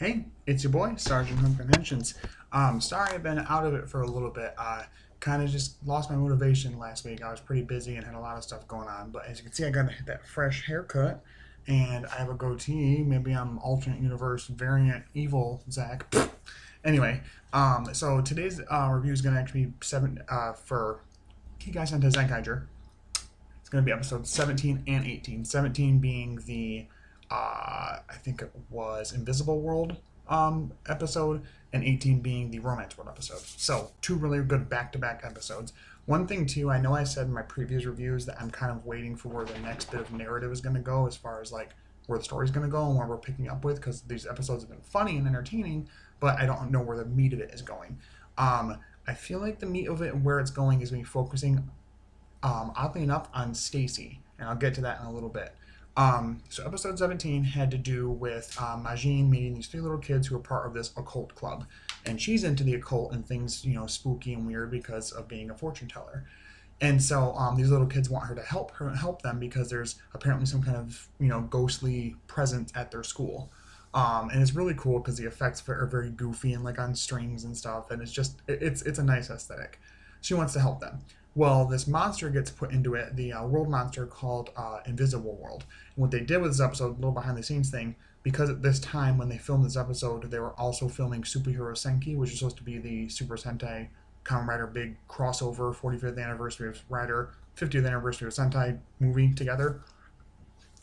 Hey, it's your boy, Sergeant Home Conventions. Sorry I've been out of it for a little bit. Kind of just lost my motivation last week. I was pretty busy and had a lot of stuff going on. But as you can see, I got that fresh haircut and I have a goatee. Maybe I'm alternate universe variant evil Zach. Anyway, so today's review is going to actually be for Kikai Sentai Zenkaiger. It's going to be episodes 17 and 18. 17 being the, I think it was Invisible World episode, and 18 being the Romance World episode. So, two really good back to back episodes. One thing, too, I know I said in my previous reviews that I'm kind of waiting for where the next bit of narrative is going to go as far as like where the story's going to go and where we're picking up with, because these episodes have been funny and entertaining, but I don't know where the meat of it is going. I feel like the meat of it and where it's going is me focusing oddly enough, on Stacy, and I'll get to that in a little bit. So episode 17 had to do with Majin meeting these three little kids who are part of this occult club, and she's into the occult and things, spooky and weird because of being a fortune teller. And so these little kids want her to help them because there's apparently some kind of ghostly presence at their school. And it's really cool because the effects are very goofy and like on strings and stuff, and it's a nice aesthetic. She wants to help them. Well, this monster gets put into it, the world monster called Invisible World. And what they did with this episode, a little behind the scenes thing, because at this time when they filmed this episode, they were also filming Superhero Senki, which is supposed to be the Super Sentai Kamen Rider big crossover 45th anniversary of Rider, 50th anniversary of Sentai movie together.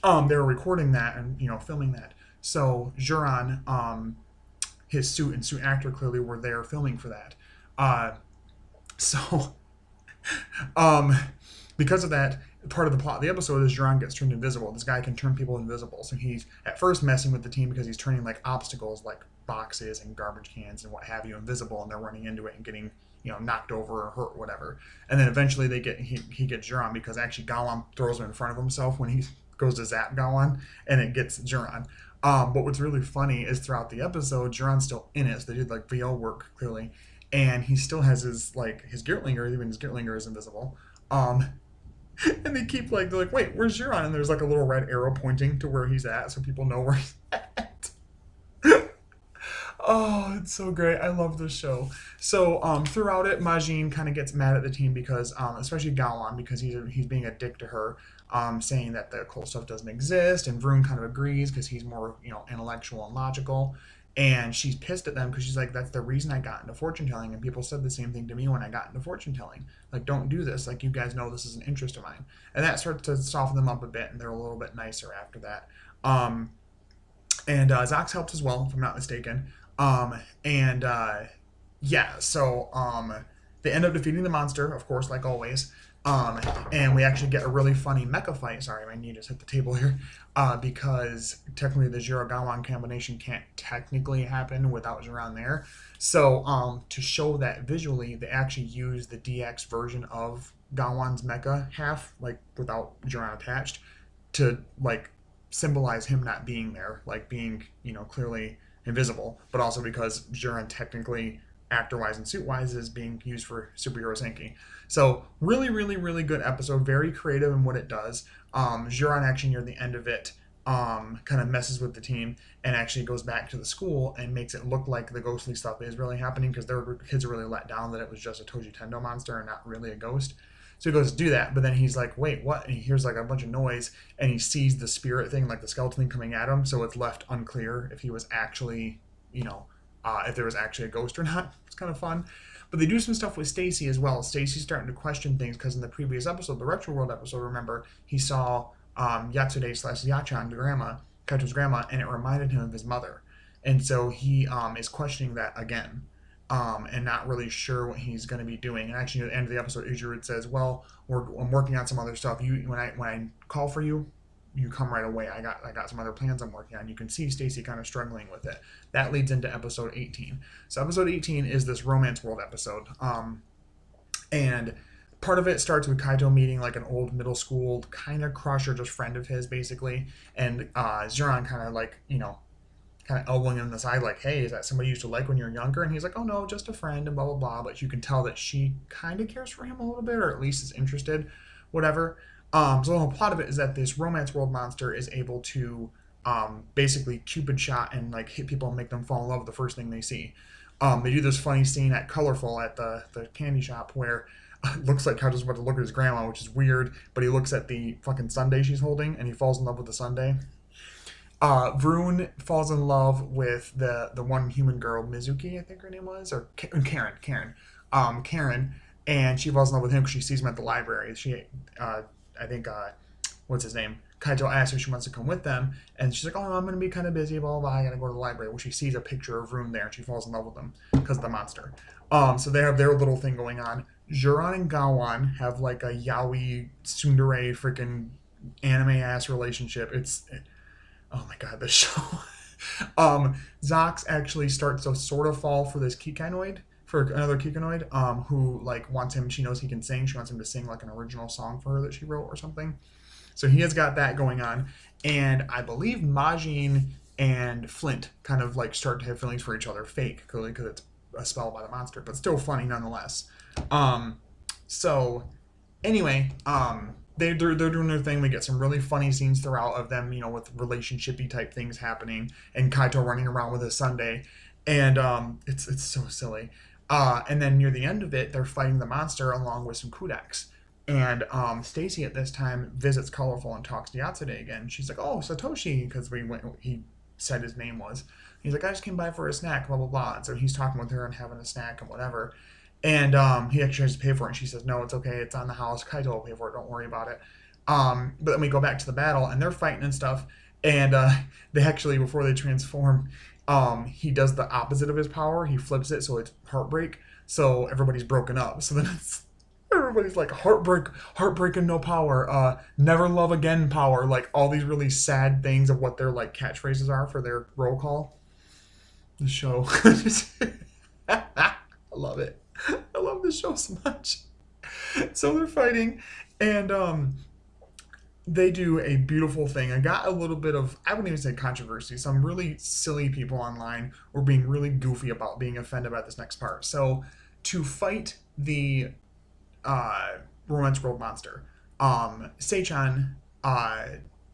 They were recording that and filming that. So Juran, his suit and suit actor clearly were there filming for that. So um, because of that, part of the plot of the episode is Jiran gets turned invisible. This guy can turn people invisible. So he's at first messing with the team because he's turning like obstacles like boxes and garbage cans and what have you invisible, and they're running into it and getting knocked over or hurt or whatever. And then eventually he gets Jiran because actually Gawan throws him in front of himself when he goes to zap Gawan, and it gets Jiran. But what's really funny is throughout the episode, Jiran's still in it. So they did like VO work clearly, and he still has his Geertlinger, even his Geertlinger is invisible. And they keep they're like, wait, where's Jiran? And there's like a little red arrow pointing to where he's at, so people know where he's at. Oh, it's so great. I love this show. So throughout it, Majin kind of gets mad at the team because, especially Gawan, because he's being a dick to her, saying that the occult stuff doesn't exist, and Vroom kind of agrees because he's more intellectual and logical. And she's pissed at them because she's like, that's the reason I got into fortune telling. And people said the same thing to me when I got into fortune telling. Like, don't do this. Like, you guys know this is an interest of mine. And that starts to soften them up a bit, and they're a little bit nicer after that. And Zox helps as well, if I'm not mistaken. And yeah, so they end up defeating the monster, of course, like always. And we actually get a really funny mecha fight. Sorry, my knee just hit the table here. Because technically the Jirogawan combination can't technically happen without Jiran there. So to show that visually, they actually use the DX version of Gawan's mecha half, like without Jiran attached, to like symbolize him not being there, like being, clearly invisible, but also because Jiran technically actor-wise and suit-wise is being used for Superhero Senki. So really, really, really good episode. Very creative in what it does. Jiran actually near the end of it kind of messes with the team and actually goes back to the school and makes it look like the ghostly stuff is really happening because their kids are really let down that it was just a Toji Tendo monster and not really a ghost. So he goes to do that, but then he's like, wait, what? And he hears like a bunch of noise and he sees the spirit thing, like the skeleton thing coming at him. So it's left unclear if he was actually, if there was actually a ghost or not. It's kind of fun. But they do some stuff with Stacy as well. Stacy's starting to question things because in the previous episode, the Retro World episode, remember, he saw Yatsude/Yachan, Kaito's grandma, and it reminded him of his mother. And so he is questioning that again. And not really sure what he's going to be doing. And actually, at the end of the episode, Ijuru says, "Well, I'm working on some other stuff. When I call for you, you come right away. I got some other plans I'm working on." You can see Stacy kind of struggling with it. That leads into episode 18. So episode 18 is this Romance World episode, and part of it starts with Kaito meeting like an old middle school kind of crush or just friend of his, basically, and Ziran kind of kind of elbowing him in the side, like, hey, is that somebody you used to like when you were younger? And he's like, oh no, just a friend, and blah, blah, blah. But you can tell that she kind of cares for him a little bit, or at least is interested, whatever. So the whole plot of it is that this Romance World monster is able to basically Cupid shot and like hit people and make them fall in love with the first thing they see. They do this funny scene at Colorful at the candy shop where it looks like Kaido's about to look at his grandma, which is weird, but he looks at the fucking sundae she's holding and he falls in love with the sundae. Vroon falls in love with the one human girl, Mizuki, I think her name was, or Karen, and she falls in love with him because she sees him at the library. I think, what's his name? Kaito asks her if she wants to come with them, and she's like, "Oh, I'm gonna be kind of busy, blah blah blah. I gotta go to the library." Well, she sees a picture of Vroon there, and she falls in love with him because of the monster. So they have their little thing going on. Juran and Gawan have like a yaoi tsundere freaking anime ass relationship. Oh my god, this show. Zox actually starts to sort of fall for this Kikainoid, for another Kikainoid, who like wants him. She knows he can sing. She wants him to sing like an original song for her that she wrote or something. So he has got that going on, and I believe Majin and Flint kind of like start to have feelings for each other, fake, clearly because it's a spell by the monster, but still funny nonetheless. So anyway, they're doing their thing. We get some really funny scenes throughout of them, with relationshipy type things happening, and Kaito running around with his sundae, and it's so silly. And then near the end of it, they're fighting the monster along with some Kudaks. And Stacy at this time visits Colorful and talks to Yatsude again. She's like, "Oh, Satoshi," because he said his name was. He's like, "I just came by for a snack, blah blah blah." And so he's talking with her and having a snack and whatever. And he actually has to pay for it. And she says, "No, it's okay. It's on the house. Kaito will pay for it. Don't worry about it." But then we go back to the battle, and they're fighting and stuff. And they actually, before they transform, he does the opposite of his power. He flips it so it's heartbreak. So everybody's broken up. So then everybody's like heartbreak and no power. Never love again power. Like all these really sad things of what their like catchphrases are for their roll call. The show. I love it. I love this show so much. So they're fighting, and they do a beautiful thing. I got a little bit of, I wouldn't even say controversy. Some really silly people online were being really goofy about being offended about this next part. So to fight the Romance World monster, Seichan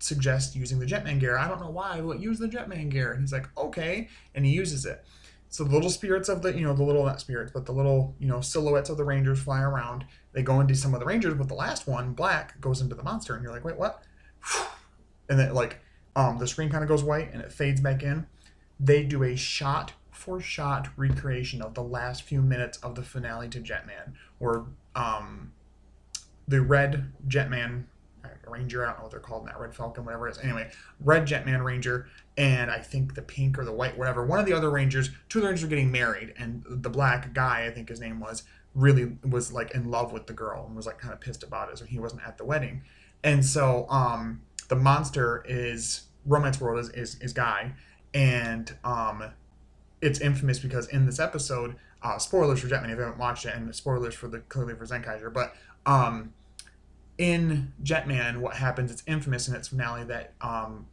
suggests using the Jetman gear. I don't know why, but use the Jetman gear. And he's like, okay, and he uses it. So the little spirits of the little, not spirits, but the little, silhouettes of the Rangers fly around. They go into some of the Rangers, but the last one, Black, goes into the monster, and you're like, wait, what? And then, the screen kind of goes white, and it fades back in. They do a shot-for-shot recreation of the last few minutes of the finale to Jetman, where the red Jetman Ranger, I don't know what they're called now, Red Falcon, whatever it is. Anyway, red Jetman Ranger, and I think the pink or the white, whatever, one of the other Rangers, two of the Rangers are getting married, and the black guy, I think his name was, really was like in love with the girl and was like kind of pissed about it, so he wasn't at the wedding. And so the monster is, Romance World is Guy, and it's infamous because in this episode, spoilers for Jetman if you haven't watched it, and spoilers for clearly for Zenkaiger, but in Jetman, what happens, it's infamous in its finale that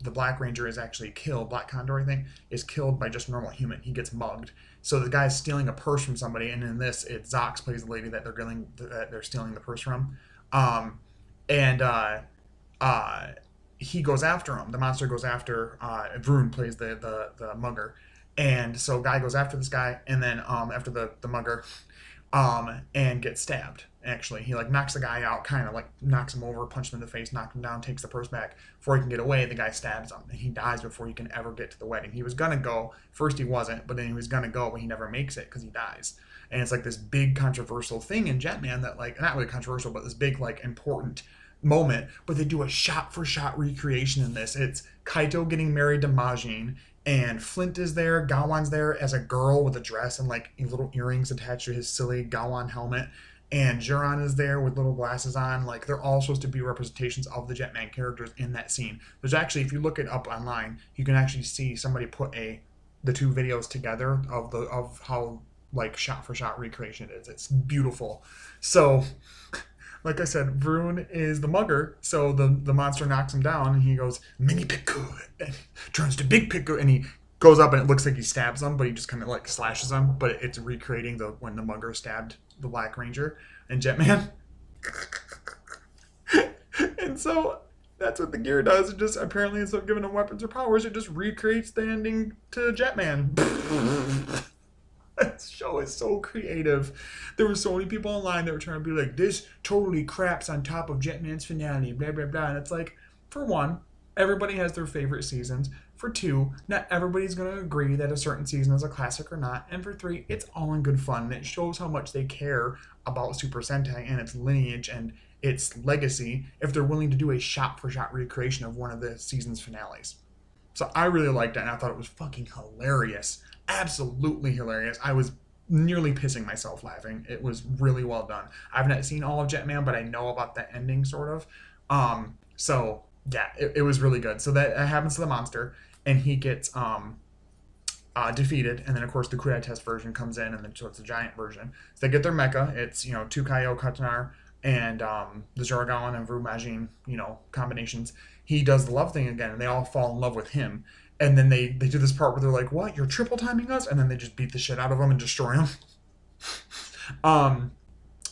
the Black Ranger is actually killed, Black Condor, I think, is killed by just a normal human. He gets mugged. So the guy's stealing a purse from somebody, and in this, it's Zox plays the lady that they're stealing the purse from. He goes after him. The monster goes after, Vroon plays the mugger. And so Guy goes after this guy, and then after the mugger, and gets stabbed. Actually, he like knocks the guy out, kind of like knocks him over, punches him in the face, knocks him down, takes the purse back. Before he can get away, the guy stabs him, and he dies before he can ever get to the wedding. He was gonna go first, he wasn't, but then he was gonna go, but he never makes it because he dies. And it's like this big controversial thing in Jetman that like, not really controversial, but this big like important moment. But they do a shot-for-shot recreation in this. It's Kaito getting married to Majin, and Flint is there, Gawan's there as a girl with a dress and like little earrings attached to his silly Gawan helmet. And Juran is there with little glasses on. Like, they're all supposed to be representations of the Jetman characters in that scene. There's actually, if you look it up online, you can actually see somebody put the two videos together of how like shot for shot recreation it is. It's beautiful. So, like I said, Vroon is the mugger. So the monster knocks him down, and he goes mini piku, and turns to big piku, and he goes up, and it looks like he stabs him, but he just kind of like slashes him. But it's recreating when the mugger stabbed the Black Ranger and Jetman. And so That's what the gear does. It just apparently instead of giving them weapons or powers, it just recreates the ending to Jetman. This show is so creative. There were so many people online that were trying to be like, this totally craps on top of Jetman's finale, blah, blah, blah. And it's like, for one, everybody has their favorite seasons. For two, not everybody's going to agree that a certain season is a classic or not. And for three, it's all in good fun. And it shows how much they care about Super Sentai and its lineage and its legacy if they're willing to do a shot-for-shot recreation of one of the season's finales. So I really liked it, and I thought it was fucking hilarious. Absolutely hilarious. I was nearly pissing myself laughing. It was really well done. I've not seen all of Jetman, but I know about the ending, sort of. So, yeah, it was really good. So that happens to the monster, and he gets defeated, and then, of course, the Kudai test version comes in, and then so it's a giant version. So they get their mecha. It's, Tukayo Katanar and the Zorogawan and Vrumajin, combinations. He does the love thing again, and they all fall in love with him. And then they do this part where they're like, what? You're triple timing us? And then they just beat the shit out of them and destroy them.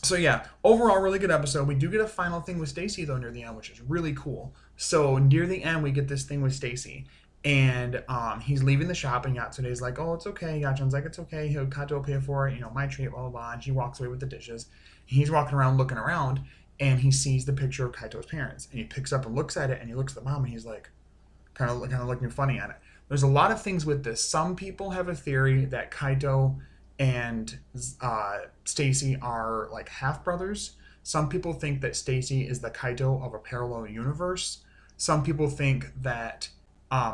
So yeah, overall, really good episode. We do get a final thing with Stacy, though, near the end, which is really cool. So near the end, we get this thing with Stacy. And he's leaving the shop, and Yatsune's like, oh, it's okay. Yachan's like, it's okay. Kato will pay for it. My treat, blah, blah, blah. And she walks away with the dishes. He's walking around looking around, and he sees the picture of Kaito's parents. And he picks up and looks at it, and he looks at the mom, and he's like, kind of looking funny at it. There's a lot of things with this. Some people have a theory that Kaito and Stacy are like half brothers. Some people think that Stacy is the Kaito of a parallel universe. Some people think that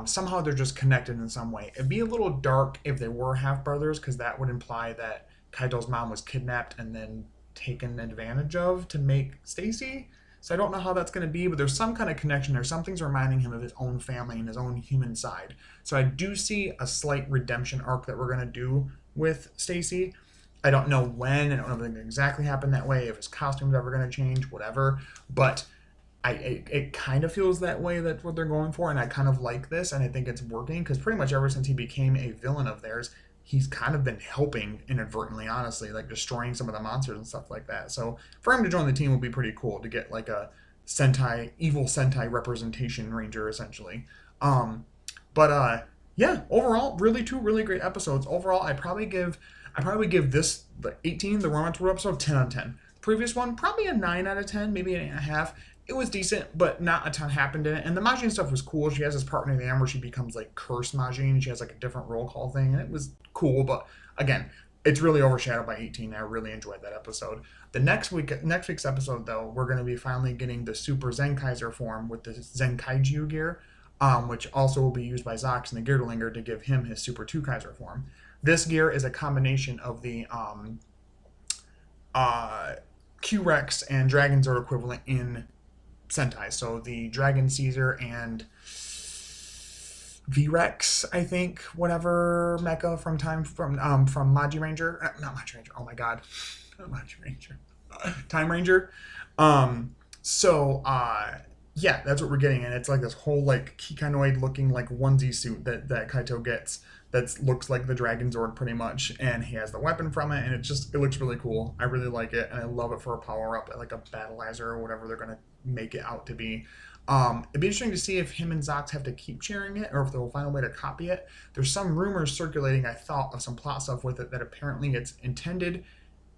somehow they're just connected in some way. It'd be a little dark if they were half brothers, because that would imply that Kaito's mom was kidnapped and then taken advantage of to make Stacy. So I don't know how that's going to be, but there's some kind of connection there. Something's reminding him of his own family and his own human side. So I do see a slight redemption arc that we're going to do with Stacy. I don't know when. I don't know if it's going to exactly happen that way, if his costume's ever going to change, whatever. But it kind of feels that way. That's what they're going for, and I kind of like this, and I think it's working, because pretty much ever since he became a villain of theirs, he's kind of been helping inadvertently, honestly, like destroying some of the monsters and stuff like that. So for him to join the team would be pretty cool, to get like a evil Sentai representation ranger, essentially. Yeah, overall, two really great episodes. Overall, I probably give this, the 18, the Romance World episode, 10 out of 10. The previous one, probably a 9 out of 10, maybe an 8.5. It was decent, but not a ton happened in it. And the Majin stuff was cool. She has this part near the end where she becomes like Curse Majin. She has like a different roll call thing, and it was cool. But again, it's really overshadowed by 18. I really enjoyed that episode. The next week's episode, though, we're going to be finally getting the Super Zenkaiger form with the Zenkaiger gear, which also will be used by Zox and the Gearlinger to give him his Super 2 Kaiser form. This gear is a combination of the Q-Rex and Dragon Zord equivalent in Sentai. So the Dragon Caesar and V-Rex, I think, whatever mecha from Maji Ranger. Not Maji Ranger. Oh my god. Not Maji Ranger. Time Ranger. Yeah, that's what we're getting. And it's like this whole like Kikanoid looking like onesie suit that Kaito gets that looks like the Dragon Zord pretty much, and he has the weapon from it, and it looks really cool. I really like it, and I love it for a power-up, like a Battleizer or whatever they're going to make it out to be. It'd be interesting to see if him and Zox have to keep sharing it, or if they'll find a way to copy it. There's some rumors circulating, I thought, of some plot stuff with it that apparently it's intended,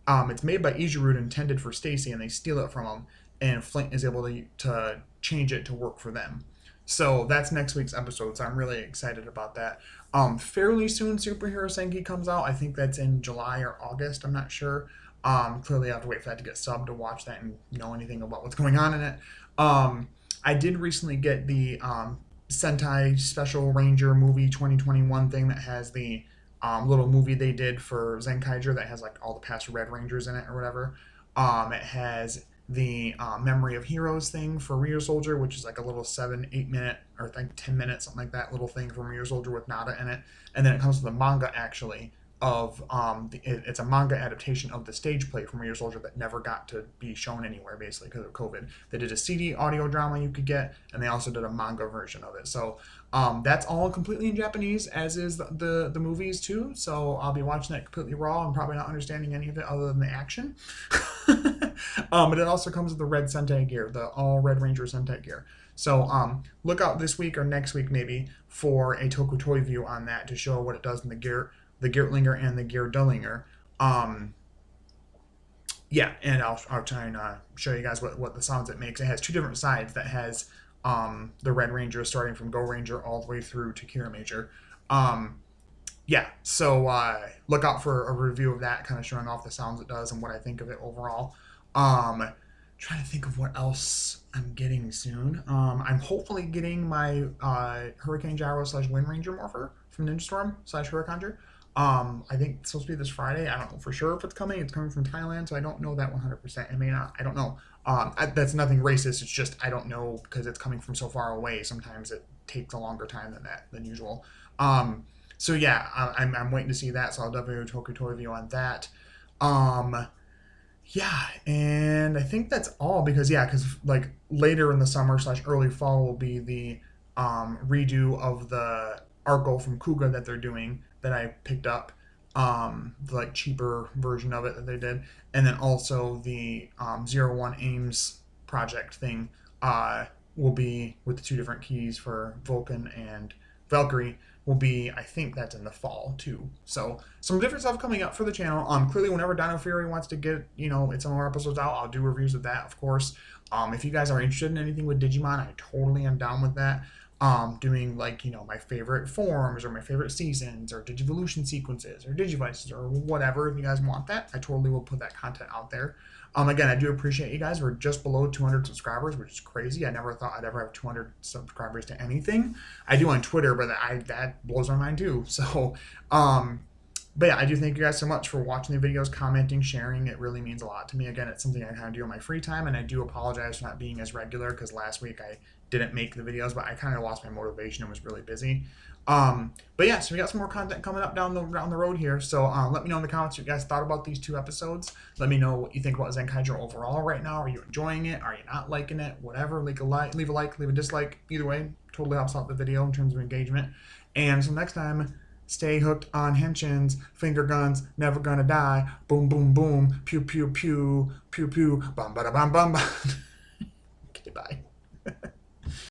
it's made by Izurud, intended for Stacy, and they steal it from him, and Flint is able to change it to work for them. So that's next week's episode, so I'm really excited about that. Fairly soon, Superhero Senki comes out. I think that's in July or August, I'm not sure. Clearly I have to wait for that to get subbed to watch that and know anything about what's going on in it. I did recently get the Sentai Special Ranger movie 2021 thing that has the little movie they did for Zenkaiger that has like all the past Red Rangers in it or whatever. It has the Memory of Heroes thing for Rear Soldier, which is like a little 7-8 minute, or I think 10 minutes, something like that, little thing from Rear Soldier with Nada in it. And then it comes with a manga, actually, of it's a manga adaptation of the stage play from Rear Soldier that never got to be shown anywhere, basically, because of COVID. They did a CD audio drama you could get, and they also did a manga version of it. So that's all completely in Japanese, as is the movies too. So I'll be watching that completely raw and probably not understanding any of it other than the action. But it also comes with the red Sentai gear, the all Red Ranger Sentai gear. So look out this week or next week maybe for a Toku Toy view on that to show what it does in the Geertlinger and the Geerdullinger. Yeah, and I'll try and show you guys what the sounds it makes. It has two different sides. That has the Red Ranger starting from Go Ranger all the way through to Kira Major. Yeah, so look out for a review of that, kind of showing off the sounds it does and what I think of it overall. Trying to think of what else I'm getting soon. I'm hopefully getting my Hurricane Gyro / Wind Ranger morpher from Ninja Storm / Hurricaneger. I think it's supposed to be this Friday. I don't know for sure if it's coming. It's coming from Thailand, so I don't know that 100%. It may not. I don't know. That's nothing racist. It's just I don't know because it's coming from so far away. Sometimes it takes a longer time than usual. So yeah, I'm waiting to see that. So I'll definitely do a Toku Toy review on that. Yeah, and I think that's all because like later in the summer / early fall will be the redo of the Arco from Kuga that they're doing that I picked up, the like cheaper version of it that they did, and then also the 01 Ames project thing will be with the two different keys for Vulcan and Valkyrie will be, I think that's in the fall too. So some different stuff coming up for the channel. Clearly whenever Dino Fury wants to get, its own episodes out, I'll do reviews of that, of course. If you guys are interested in anything with Digimon, I totally am down with that. Doing like, my favorite forms or my favorite seasons or Digivolution sequences or Digivices or whatever. If you guys want that, I totally will put that content out there. Again, I do appreciate you guys. We're just below 200 subscribers, which is crazy. I never thought I'd ever have 200 subscribers to anything. I do on Twitter, but that blows my mind too. So, but yeah, I do thank you guys so much for watching the videos, commenting, sharing. It really means a lot to me. Again, it's something I kind of do in my free time, and I do apologize for not being as regular because last week I didn't make the videos, but I kind of lost my motivation and was really busy. But yeah, so we got some more content coming up down the road here. So let me know in the comments what you guys thought about these 2 episodes. Let me know what you think about Zenkaiger overall right now. Are you enjoying it? Are you not liking it? Whatever. Leave a like, leave a dislike. Either way, totally helps out the video in terms of engagement. And so next time, stay hooked on henshins, finger guns, never gonna die. Boom, boom, boom. Pew, pew, pew. Pew, pew. Bum, bada, bum, bum, bum. Okay, bye.